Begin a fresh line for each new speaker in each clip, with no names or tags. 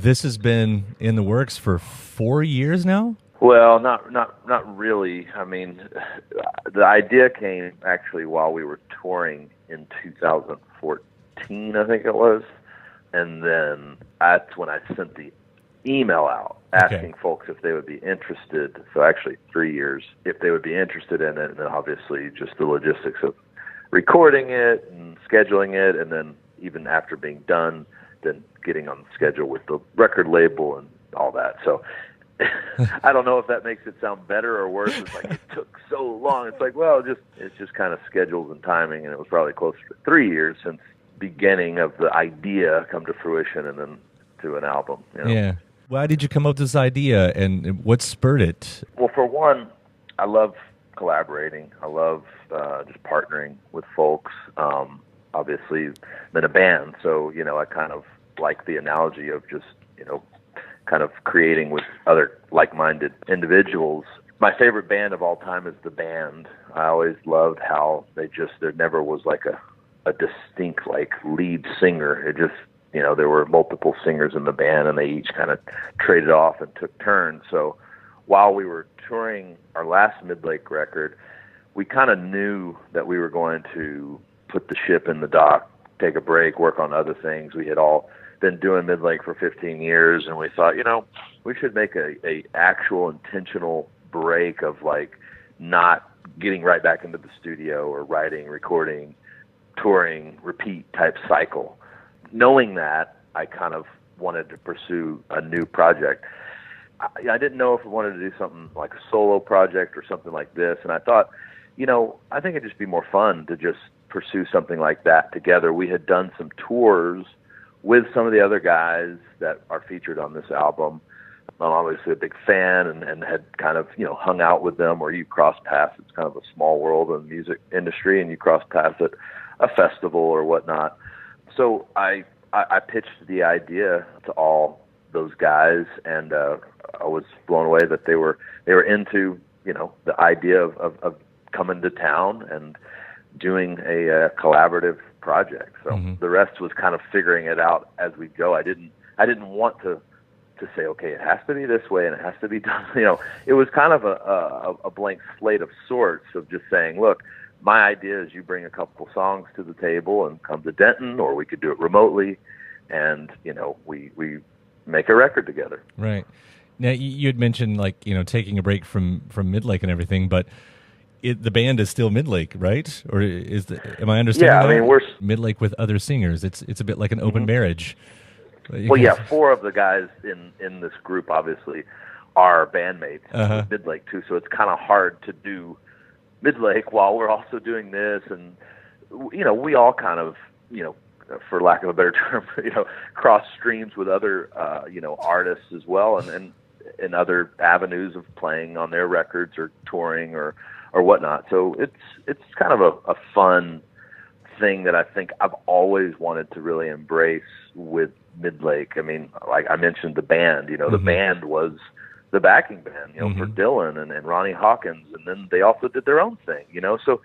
this has been in the works for 4 years now?
Well, not really. I mean, the idea came actually while we were touring in 2014, I think it was. And then that's when I sent the email out asking folks if they would be interested. So actually 3 years, if they would be interested in it. And then obviously just the logistics of recording it and scheduling it. And then even after being done, then getting on the schedule with the record label and all that. So I don't know if that makes it sound better or worse. It's like it took so long. It's like, well, it's just kind of schedules and timing. And it was probably closer to 3 years since beginning of the idea come to fruition and then to an album. You know?
Yeah. Why did you come up with this idea, and what spurred it?
Well, for one, I love collaborating. I love just partnering with folks. Obviously, been a band, so I kind of like the analogy of just kind of creating with other like-minded individuals. My favorite band of all time is The Band. I always loved how there never was like a distinct like lead singer. It just, there were multiple singers in the band and they each kind of traded off and took turns. So while we were touring our last Midlake record, we kind of knew that we were going to put the ship in the dock, take a break, work on other things. We had all been doing Midlake for 15 years and we thought, we should make a actual intentional break of like not getting right back into the studio or writing, recording, touring, repeat type cycle. Knowing that, I kind of wanted to pursue a new project. I didn't know if we wanted to do something like a solo project or something like this, and I thought, I think it'd just be more fun to just pursue something like that together. We had done some tours with some of the other guys that are featured on this album. I'm obviously a big fan and had kind of, hung out with them, or you cross paths. It's kind of a small world in the music industry, and you cross paths at a festival or whatnot. So I pitched the idea to all those guys, and I was blown away that they were into the idea of coming to town and doing a collaborative project. So the rest was kind of figuring it out as we go. I didn't want to say, okay, it has to be this way and it has to be done. It was kind of a blank slate of sorts of just saying, look, my idea is you bring a couple songs to the table and come to Denton, or we could do it remotely, and we make a record together.
Right. Now you had mentioned taking a break from Midlake and everything, but the band is still Midlake, right? Or am I understanding?
Yeah,
that?
I mean we're
Midlake with other singers. It's a bit like an open marriage.
Well, yeah, 4 of the guys in this group obviously are bandmates with Midlake too, so it's kind of hard to do Midlake while we're also doing this, and we all kind of for lack of a better term cross streams with other artists as well, and other avenues of playing on their records or touring or whatnot. So it's kind of a fun thing that I think I've always wanted to really embrace with Midlake. I mean, like I mentioned, the band. The band was the backing band, for Dylan and Ronnie Hawkins, and then they also did their own thing, So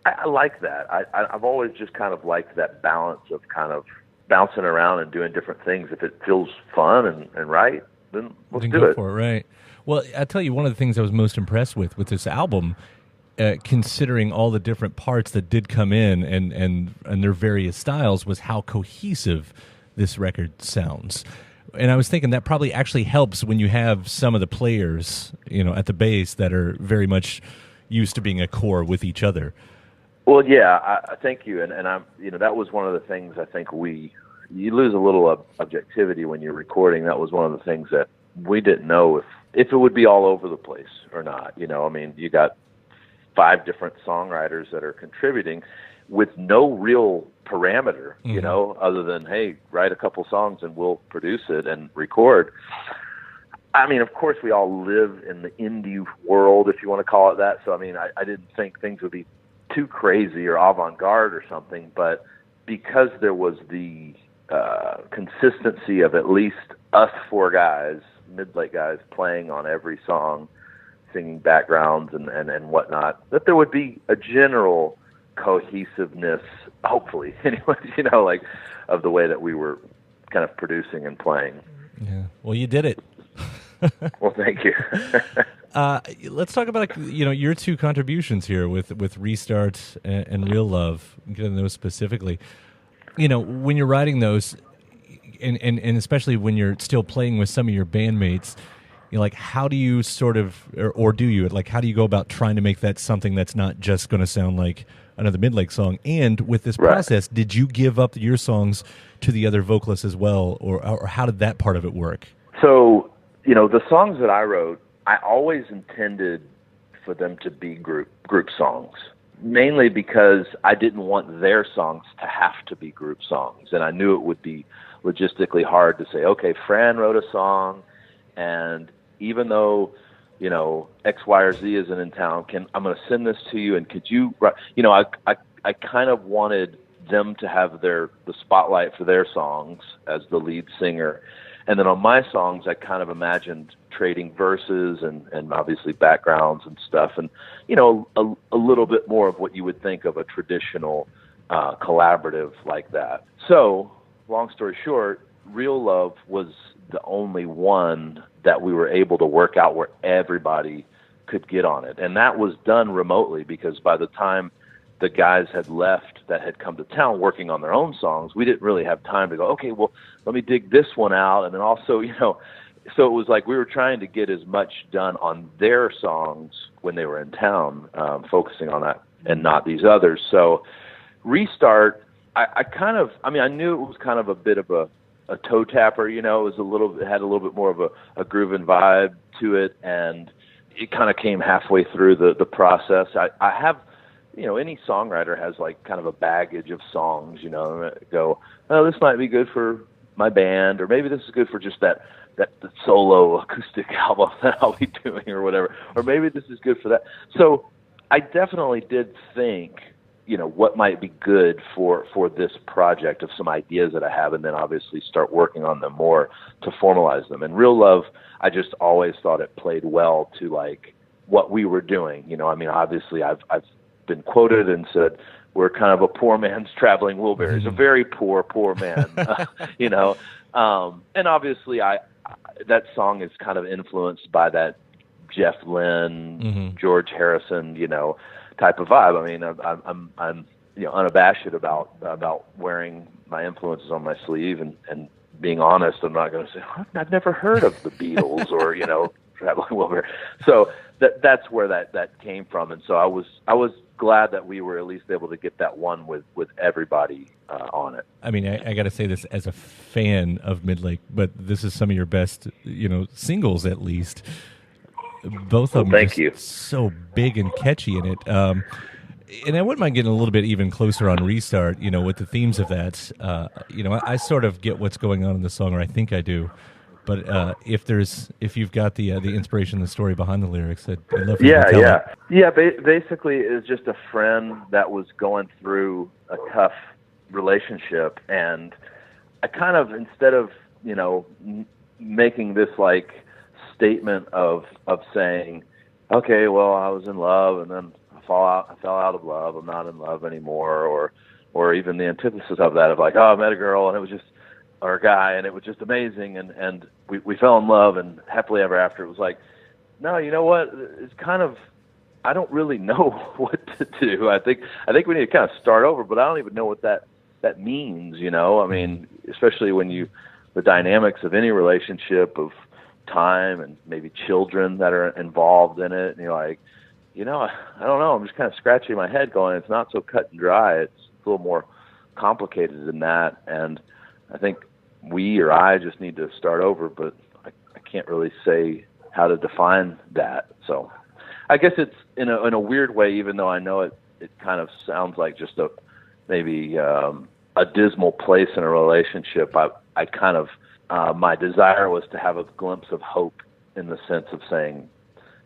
I like that. I've always just kind of liked that balance of kind of bouncing around and doing different things. If it feels fun and right, then let's do it.
For it, right? Well, I tell you, one of the things I was most impressed with this album, considering all the different parts that did come in and their various styles, was how cohesive this record sounds. And I was thinking that probably actually helps when you have some of the players, at the bass that are very much used to being a core with each other.
Well, yeah, I thank you. And I'm, that was one of the things I think you lose a little objectivity when you're recording. That was one of the things that we didn't know if it would be all over the place or not. I mean, you got 5 different songwriters that are contributing with no real parameter, other than, hey, write a couple songs and we'll produce it and record. I mean, of course, we all live in the indie world, if you want to call it that. So, I mean, I didn't think things would be too crazy or avant-garde or something, but because there was the consistency of at least us 4 guys, Midlake guys, playing on every song, singing backgrounds and whatnot, that there would be a general cohesiveness, hopefully, anyway, like of the way that we were kind of producing and playing.
Yeah. Well, you did it.
Well, thank you.
Let's talk about your two contributions here with Restart and Real Love. Get into those specifically. When you're writing those, and especially when you're still playing with some of your bandmates, like how do you sort of, or do you, like how do you go about trying to make that something that's not just going to sound like another Midlake song? And with this process, did you give up your songs to the other vocalists as well, or how did that part of it work?
So, the songs that I wrote, I always intended for them to be group songs, mainly because I didn't want their songs to have to be group songs. And I knew it would be logistically hard to say, okay, Fran wrote a song, and even though, X, Y, or Z isn't in town, I'm going to send this to you, and could you, I kind of wanted them to have the spotlight for their songs as the lead singer. And then on my songs, I kind of imagined trading verses and obviously backgrounds and stuff, and a little bit more of what you would think of a traditional collaborative like that. So, long story short, Real Love was the only one that we were able to work out where everybody could get on it, and that was done remotely because by the time the guys had left that had come to town working on their own songs, we didn't really have time to go, okay, well, let me dig this one out. And then also, so it was like we were trying to get as much done on their songs when they were in town, focusing on that and not these others. So Restart, I knew it was kind of a bit of a toe tapper, it was it had a little bit more of a grooving vibe to it. And it kind of came halfway through the process. I have, any songwriter has like kind of a baggage of songs, go, oh, this might be good for my band, or maybe this is good for just that solo acoustic album that I'll be doing or whatever, or maybe this is good for that. So I definitely did think, what might be good for this project of some ideas that I have, and then obviously start working on them more to formalize them. And Real Love, I just always thought it played well to like what we were doing. Obviously I've been quoted and said, we're kind of a poor man's Traveling Wilburys, a very poor man, and obviously that song is kind of influenced by that Jeff Lynne, George Harrison, type of vibe. I mean, I'm unabashed about wearing my influences on my sleeve and being honest. I'm not going to say I've never heard of the Beatles or Traveling Wilburys. So that's where that came from, and so I was glad that we were at least able to get that one with everybody on it.
I mean, I got to say this as a fan of Midlake, but this is some of your best, singles at least. Both of them
thank you.
So big and catchy in it. And I wouldn't mind getting a little bit even closer on Restart, with the themes of that. I sort of get what's going on in the song, or I think I do. But if you've got the inspiration, the story behind the lyrics, I'd love for you to tell it.
Basically, it's just a friend that was going through a tough relationship, and I kind of, instead of making this like statement of saying, okay, well, I was in love and then I fell out of love, I'm not in love anymore, or even the antithesis of that of like, oh, I met a girl and it was just, or a guy, and it was just amazing, and we fell in love and happily ever after. It was like, no, you know what? It's kind of, I don't really know what to do. I think we need to kind of start over, but I don't even know what that means. I mean, especially when the dynamics of any relationship of time and maybe children that are involved in it, and you're like, I don't know. I'm just kind of scratching my head going, it's not so cut and dry. It's a little more complicated than that. And I think I just need to start over, but I can't really say how to define that. So I guess it's in a weird way, even though I know it kind of sounds like just maybe a dismal place in a relationship. I kind of, my desire was to have a glimpse of hope in the sense of saying,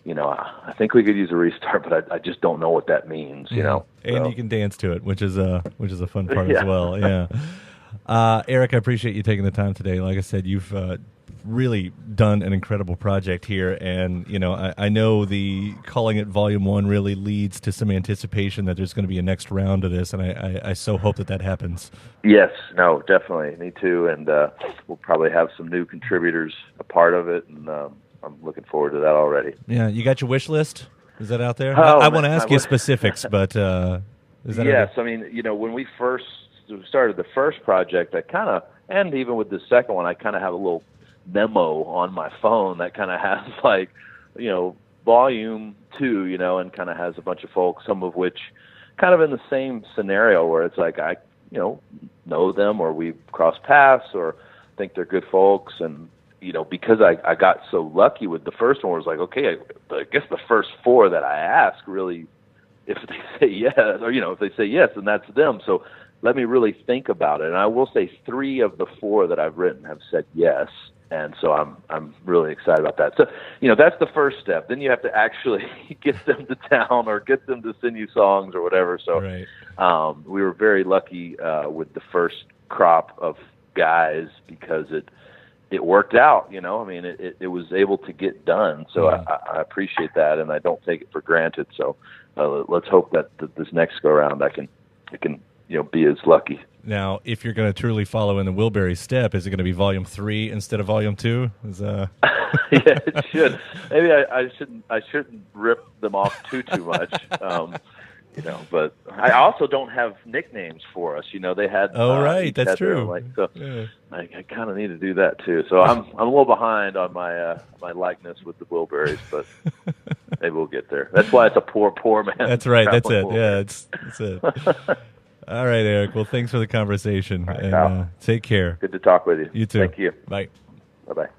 I think we could use a restart, but I just don't know what that means, And
so. You can dance to it, which is a fun part as well. Yeah. Eric, I appreciate you taking the time today. Like I said, you've really done an incredible project here, and I know the calling it Volume 1 really leads to some anticipation that there's going to be a next round of this, and I so hope that happens.
Yes, no, definitely, me too, and we'll probably have some new contributors a part of it, and I'm looking forward to that already.
Yeah, you got your wish list? Is that out there?
Oh,
I want to ask you specifics, but is that
yes, I mean, when we first started the first project, and even with the second one, I kind of have a little memo on my phone that kind of has like, Volume 2, and kind of has a bunch of folks, some of which kind of in the same scenario where it's like I, know them or we cross paths or think they're good folks. And, because I got so lucky with the first one, it was like, okay, I guess the first 4 that I ask really, if they say yes, or, if they say yes, then that's them. So let me really think about it. And I will say 3 of the 4 that I've written have said yes. And so I'm really excited about that. So, that's the first step. Then you have to actually get them to town or get them to send you songs or whatever. So
right.
We were very lucky with the first crop of guys because it worked out, I mean, it was able to get done. So I appreciate that, and I don't take it for granted. So let's hope that this next go around I can be as lucky.
Now, if you're going to truly follow in the Wilburys step, is it going to be Volume 3 instead of Volume 2?
Yeah, it should. Maybe I shouldn't rip them off too much. But I also don't have nicknames for us. They had.
Oh, right, that's true.
So yeah. I kind of need to do that too. So I'm a little behind on my my likeness with the Wilburys, but maybe we'll get there. That's why it's a poor man.
That's right. That's it. Yeah, that's it. All right, Eric. Well, thanks for the conversation,
right,
and take care.
Good to talk with you.
You too.
Thank you.
Bye.
Bye-bye.